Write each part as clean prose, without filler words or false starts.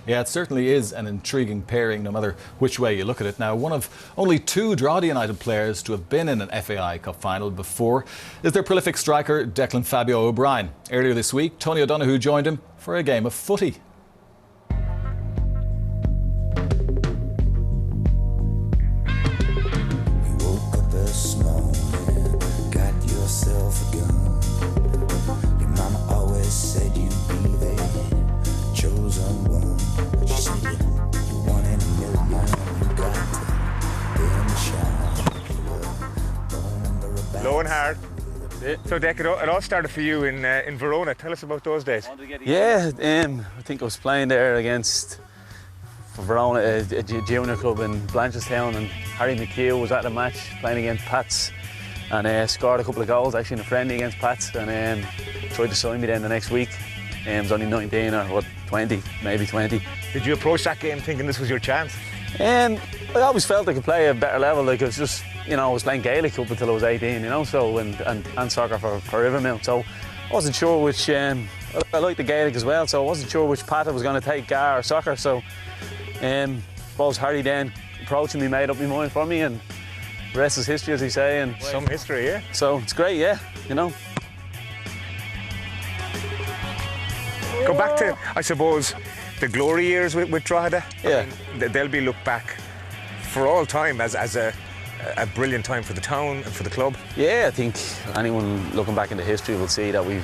Yeah, it certainly is an intriguing pairing, no matter which way you look at it. Now, one of only two Drogheda United players to have been in an FAI Cup final before is their prolific striker, Declan Fabio O'Brien. Earlier this week, Tony O'Donoghue joined him for a game of footy. Low and hard. So, Dec, it all started for you in Verona. Tell us about those days. Yeah, I think I was playing there against Verona, a junior club in Blanchardstown, and Harry McHugh was at the match playing against Pats, and scored a couple of goals actually in a friendly against Pats, and tried to sign me then the next week. I was only 19 or 20, maybe 20. Did you approach that game thinking this was your chance? I always felt I could play a better level. Like, it was just, I was playing Gaelic up until I was 18, so and soccer for Rivermill. So I wasn't sure which. I liked the Gaelic as well, so I wasn't sure which path I was going to take, GAR or soccer. So I suppose Harry then approaching me made up my mind for me, and the rest is history, as they say. And some history, yeah. So it's great, yeah. Go back to, I suppose, the glory years with Drogheda. Yeah. I mean, they'll be looked back for all time as a brilliant time for the town and for the club. Yeah, I think anyone looking back into history will see that we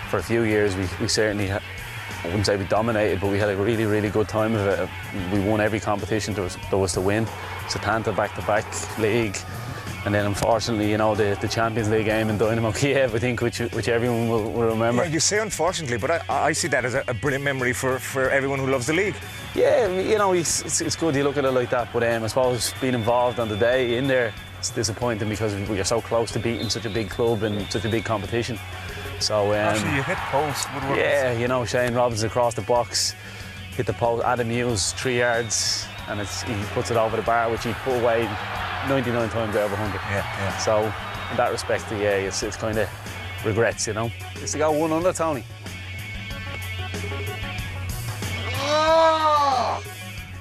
for a few years, we certainly, I wouldn't say we dominated, but we had a really, really good time of it. We won every competition there was to win. Setanta back-to-back league. And then, unfortunately, the Champions League game in Dynamo Kiev, I think, which everyone will remember. Yeah, you say unfortunately, but I see that as a brilliant memory for everyone who loves the league. Yeah, it's good you look at it like that, but I suppose being involved on the day in there, it's disappointing because you're so close to beating such a big club and such a big competition. So actually, you hit post. Yeah, Shane Robbins across the box, hit the post. Adam Hughes 3 yards, and he puts it over the bar, which he put away 99 times out of 100. Yeah. So in that respect, yeah, it's kind of regrets, It's to go 1 under, Tony.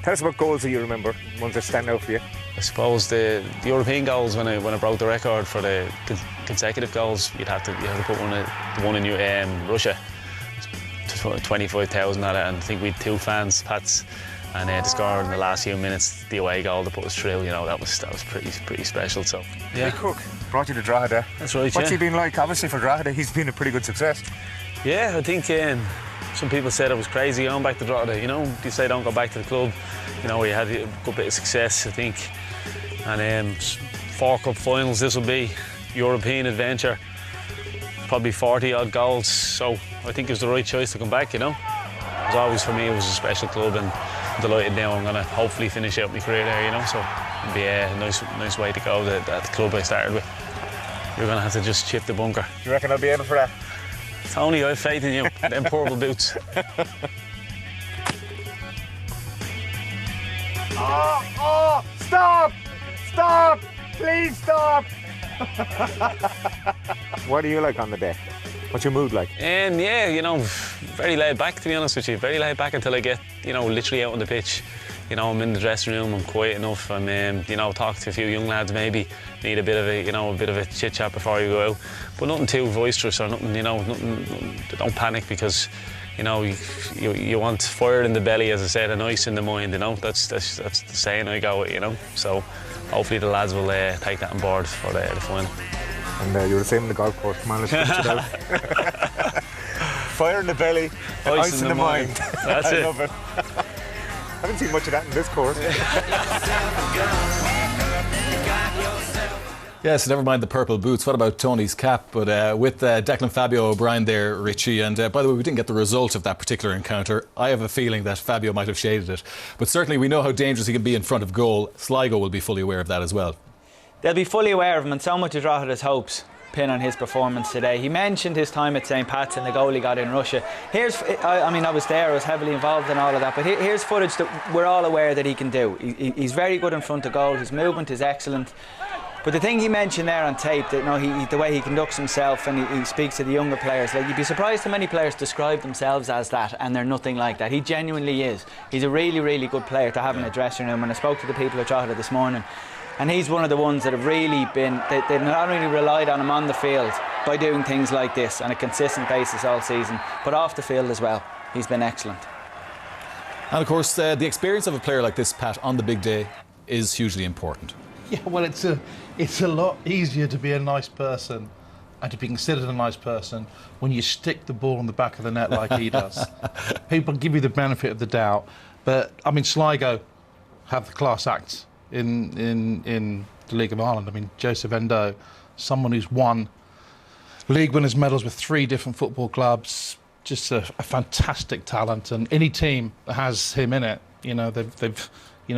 Tell us about goals that you remember, ones that stand out for you. I suppose the European goals, when I broke the record for the consecutive goals, you have to put the one in Russia, 25,000 at it, and I think we had 2 fans, Pats, and to score in the last few minutes, the away goal to put us through, that was pretty special. So yeah. Hey, Cook brought you to Drogheda. That's right. What's he been like? Obviously for Drogheda, he's been a pretty good success. Yeah, I think some people said I was crazy going back to Drogheda. They say don't go back to the club. We had a good bit of success, I think, and 4 cup finals. This will be European adventure. Probably 40 odd goals. So I think it was the right choice to come back. It was always, for me, it was a special club, and I'm delighted now I'm going to hopefully finish out my career there. So it'll be a nice way to go. At the club I started with. You're going to have to just chip the bunker. Do you reckon I'll be able for that? Tony, I have faith in you. Them purple boots. Oh, stop! Stop! Please stop! What are you like on the day? What's your mood like? Yeah, very laid back, to be honest with you. Very laid back until I get, literally out on the pitch. I'm in the dressing room, I'm quiet enough. I'm, talk to a few young lads, maybe need a bit of a chit chat before you go out. But nothing too boisterous or nothing, nothing. Don't panic because, you want fire in the belly, as I said, and ice in the mind. That's the saying I go with. So hopefully the lads will take that on board for the final. And you were the same in the golf course. Come on, let's finish it out. Fire in the belly, ice in the mind. That's it. I love it. I haven't seen much of that in this course. Yes, never mind the purple boots. What about Tony's cap? But with Declan Fabio O'Brien there, Richie, and by the way, we didn't get the result of that particular encounter. I have a feeling that Fabio might have shaded it. But certainly we know how dangerous he can be in front of goal. Sligo will be fully aware of that as well. They'll be fully aware of him, and so much of Drogheda's hopes pin on his performance today. He mentioned his time at St. Pat's and the goal he got in Russia. I was there, I was heavily involved in all of that, but here's footage that we're all aware that he can do. He's very good in front of goal, his movement is excellent. But the thing he mentioned there on tape, that the way he conducts himself and he speaks to the younger players, like, you'd be surprised how many players describe themselves as that, and they're nothing like that. He genuinely is. He's a really, really good player to have in a dressing room, and I spoke to the people at Drogheda this morning, and he's one of the ones that have really been, they've not only relied on him on the field by doing things like this on a consistent basis all season, but off the field as well. He's been excellent. And of course, the experience of a player like this, Pat, on the big day is hugely important. Yeah, well, it's a lot easier to be a nice person and to be considered a nice person when you stick the ball in the back of the net like he does. People give you the benefit of the doubt, but I mean, Sligo have the class acts in the League of Ireland. I mean, Joseph Endo, someone who's won league winners' medals with 3 different football clubs, just a fantastic talent, and any team that has him in it, they've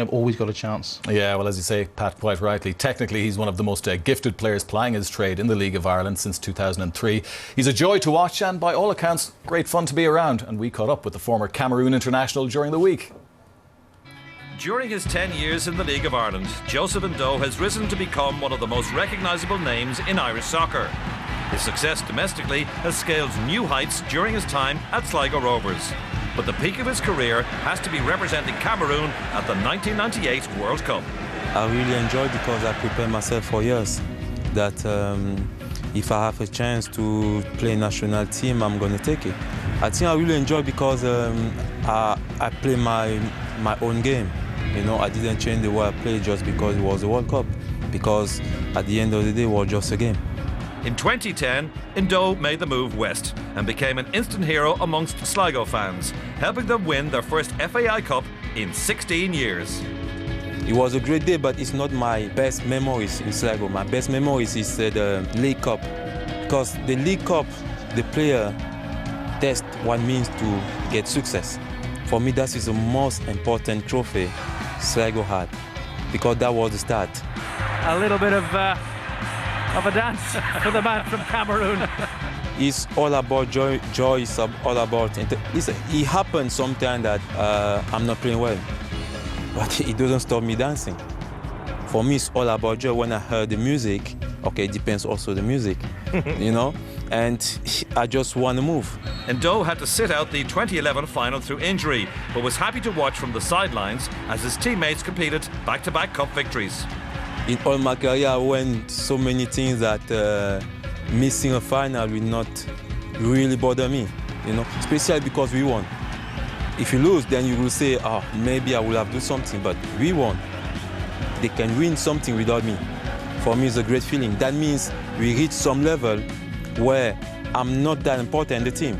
always got a chance. Yeah, well, as you say, Pat, quite rightly, technically he's one of the most gifted players plying his trade in the League of Ireland since 2003. He's a joy to watch and, by all accounts, great fun to be around. And we caught up with the former Cameroon international during the week. During his 10 years in the League of Ireland, Joseph Endo has risen to become one of the most recognisable names in Irish soccer. His success domestically has scaled new heights during his time at Sligo Rovers. But the peak of his career has to be representing Cameroon at the 1998 World Cup. I really enjoy because I prepared myself for years. That if I have a chance to play national team, I'm going to take it. I think I really enjoy because I play my own game. I didn't change the way I play just because it was a World Cup. Because at the end of the day, it was just a game. In 2010, Endo made the move west and became an instant hero amongst Sligo fans, helping them win their first FAI Cup in 16 years. It was a great day, but it's not my best memories in Sligo. My best memories is the League Cup. Because the League Cup, the player test what it means to get success. For me, that is the most important trophy Sligo had, because that was the start. A little bit of a dance for the man from Cameroon. It's all about joy. Joy is all about. It happens sometimes that I'm not playing well, but it doesn't stop me dancing. For me, it's all about joy. When I heard the music, okay, it depends also the music, and I just want to move. Endo had to sit out the 2011 final through injury, but was happy to watch from the sidelines as his teammates competed back-to-back cup victories. In all my career, I went so many things that missing a final will not really bother me, especially because we won. If you lose, then you will say, oh, maybe I will have to do something, but we won. They can win something without me. For me, it's a great feeling. That means we reach some level where I'm not that important in the team.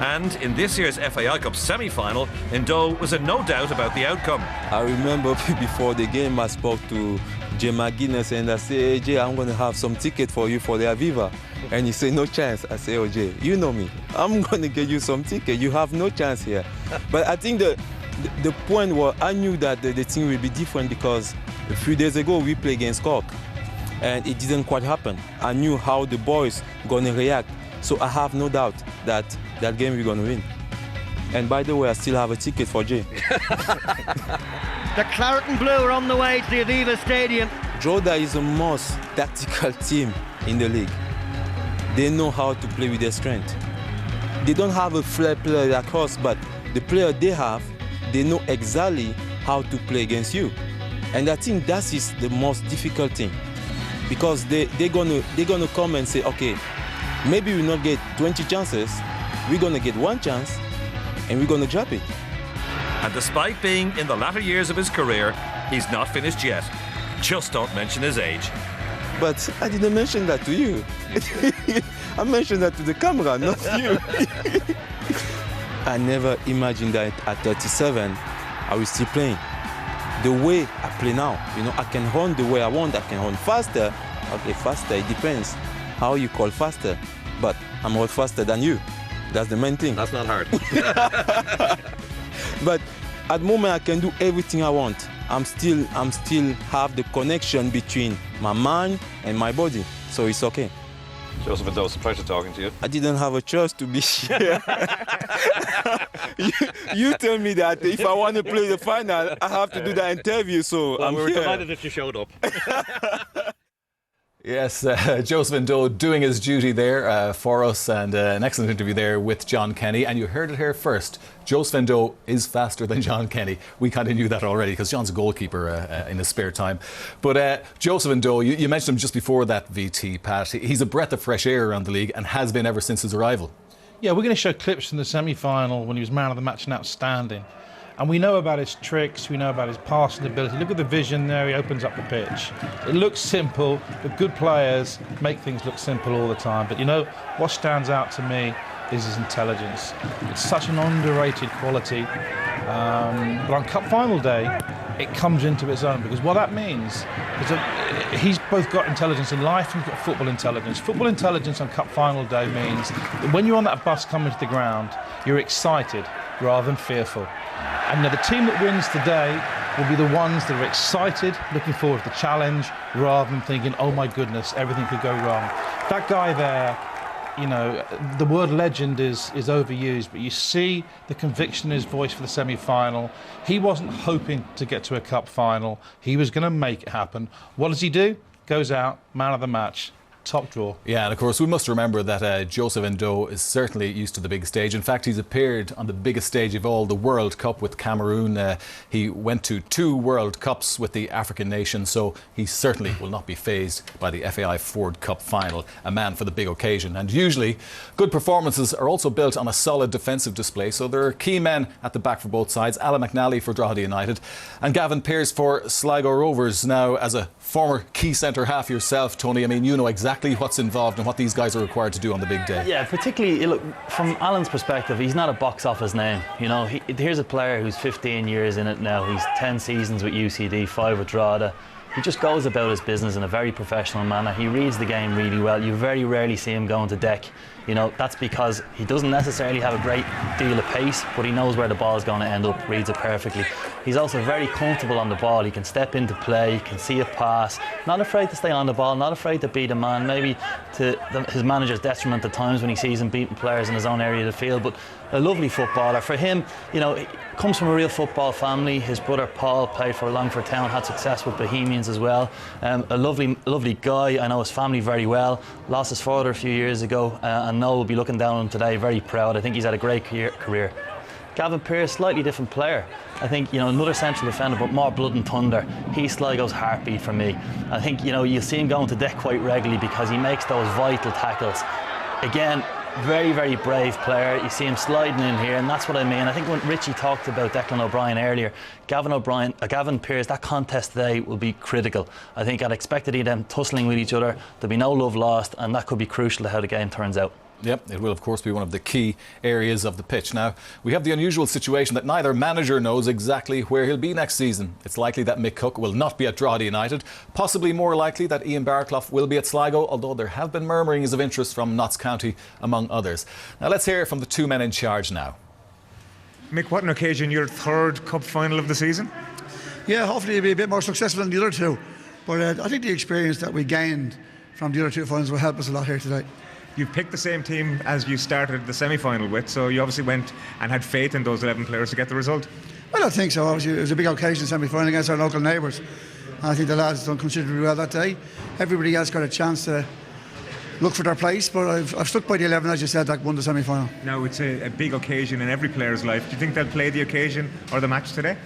And in this year's FAI Cup semi-final, Endo was in no doubt about the outcome. I remember before the game, I spoke to Jay McGuinness and I said, hey Jay, I'm going to have some ticket for you for the Aviva. And he said, no chance. I said, oh Jay, you know me. I'm going to get you some ticket. You have no chance here. But I think the point was I knew that the thing will be different because a few days ago we played against Cork and it didn't quite happen. I knew how the boys going to react. So I have no doubt that that game we're going to win. And by the way, I still have a ticket for Jay. The Claret and Blue are on the way to the Aviva Stadium. Drogheda is the most tactical team in the league. They know how to play with their strength. They don't have a flair player like us, but the player they have, they know exactly how to play against you. And I think that is the most difficult thing. Because they're gonna come and say, okay, maybe we'll not get 20 chances, we're gonna get 1 chance, and we're gonna drop it. And despite being in the latter years of his career, he's not finished yet. Just don't mention his age. But I didn't mention that to you. I mentioned that to the camera, not you. I never imagined that at 37, I was still playing. The way I play now, I can run the way I want, I can run faster. Okay, faster, it depends how you call faster. But I'm a lot faster than you. That's the main thing. That's not hard. But at the moment I can do everything I want. I'm still have the connection between my mind and my body. So it's okay. Joseph Endo, it's a pleasure talking to you. I didn't have a choice to be here. you tell me that if I want to play the final, I have to do that interview, so well, I'm we were here. delighted that you showed up. Yes, Joseph N'Doh doing his duty there for us, and an excellent interview there with John Kenny. And you heard it here first. Joseph N'Doh is faster than John Kenny. We kind of knew that already because John's a goalkeeper in his spare time. But Joseph N'Doh, you mentioned him just before that, VT, Pat. He's a breath of fresh air around the league and has been ever since his arrival. Yeah, we're going to show clips from the semi-final when he was man of the match and outstanding. And we know about his tricks, we know about his passing ability. Look at the vision there, he opens up the pitch. It looks simple, but good players make things look simple all the time. But you know, what stands out to me is his intelligence. It's such an underrated quality. But on Cup Final day, it comes into its own, because what that means is that he's both got intelligence in life and he's got football intelligence. Football intelligence on Cup Final day means that when you're on that bus coming to the ground, you're excited rather than fearful. And the team that wins today will be the ones that are excited, looking forward to the challenge, rather than thinking, oh my goodness, everything could go wrong. That guy there, you know, the word legend is overused, but you see the conviction in his voice for the semi-final. He wasn't hoping to get to a cup final. He was going to make it happen. What does he do? Goes out, man of the match. Top draw. Yeah, and of course we must remember that Joseph N'Doh is certainly used to the big stage. In fact, he's appeared on the biggest stage of all, the World Cup with Cameroon. He went to 2 World Cups with the African nation, so he certainly will not be fazed by the FAI Ford Cup final. A man for the big occasion. And usually good performances are also built on a solid defensive display, so there are key men at the back for both sides. Alan McNally for Drogheda United and Gavin Pearce for Sligo Rovers. Now, as a former key centre half yourself, Tony, I mean, you know exactly what's involved and what these guys are required to do on the big day. Yeah, particularly, look, from Alan's perspective, he's not a box office name. You know, here's a player who's 15 years in it now. He's 10 seasons with UCD, 5 with Drogheda. He just goes about his business in a very professional manner. He reads the game really well. You very rarely see him going to deck. You know, that's because he doesn't necessarily have a great deal of pace, but he knows where the ball is going to end up, reads it perfectly. He's also very comfortable on the ball. He can step into play, he can see a pass, not afraid to stay on the ball, not afraid to beat a man, maybe to his manager's detriment at times when he sees him beating players in his own area of the field, but a lovely footballer. For him, you know, he comes from a real football family. His brother Paul played for Longford Town, had success with Bohemians as well. A lovely guy. I know his family very well. Lost his father a few years ago, and Noel will be looking down on him today, very proud. I think he's had a great career. Gavin Pearce, slightly different player. I think, you know, another central defender, but more blood and thunder. He's Sligo's heartbeat for me. I think, you know, you'll see him going to deck quite regularly because he makes those vital tackles. Again, very, very brave player. You see him sliding in here, and that's what I mean. I think when Richie talked about Declan O'Brien earlier, Gavin Pearce, that contest today will be critical. I think I'd expected them tussling with each other. There'll be no love lost, and that could be crucial to how the game turns out. Yep, it will of course be one of the key areas of the pitch. Now, we have the unusual situation that neither manager knows exactly where he'll be next season. It's likely that Mick Cook will not be at Drogheda United, possibly more likely that Ian Barclough will be at Sligo, although there have been murmurings of interest from Notts County, among others. Now let's hear from the 2 men in charge now. Mick, what an occasion, your 3rd cup final of the season? Yeah, hopefully it'll be a bit more successful than the other 2. But I think the experience that we gained from the other 2 finals will help us a lot here today. You've picked the same team as you started the semi-final with, so you obviously went and had faith in those 11 players to get the result. Well, I think so. Obviously, it was a big occasion, semi-final against our local neighbours. I think the lads done considerably well that day. Everybody else got a chance to look for their place, but I've stuck by the 11, as you said, that won the semi-final. Now, it's a big occasion in every player's life. Do you think they'll play the occasion or the match today?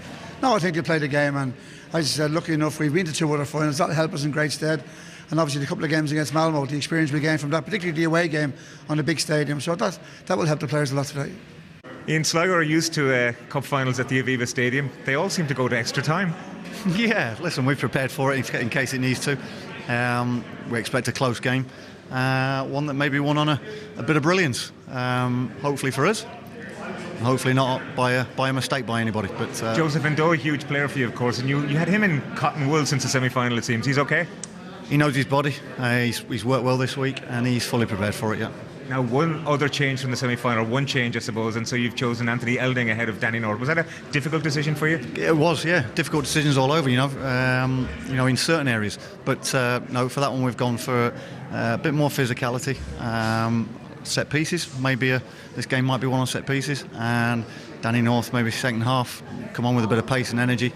No, I think they'll play the game, and as you said, lucky enough, we've been to 2 other finals. That'll help us in great stead. And obviously the couple of games against Malmo, the experience we gained from that, particularly the away game on a big stadium. So that will help the players a lot today. Ian, Sligo are used to cup finals at the Aviva Stadium. They all seem to go to extra time. Yeah, listen, we've prepared for it in case it needs to. We expect a close game, one that may be won on a bit of brilliance, hopefully for us. Hopefully not by a mistake by anybody. But Joseph N'Doh, a huge player for you, of course, and you had him in cotton wool since the semi-final, it seems. He's okay? He knows his body. He's worked well this week, and he's fully prepared for it. Yeah. Now, one other change from the semi-final, one change, I suppose, and so you've chosen Anthony Elding ahead of Danny North. Was that a difficult decision for you? It was, yeah. Difficult decisions all over, you know, in certain areas. But no, for that one, we've gone for a bit more physicality. Set pieces, this game might be one on set pieces, and Danny North maybe second half come on with a bit of pace and energy.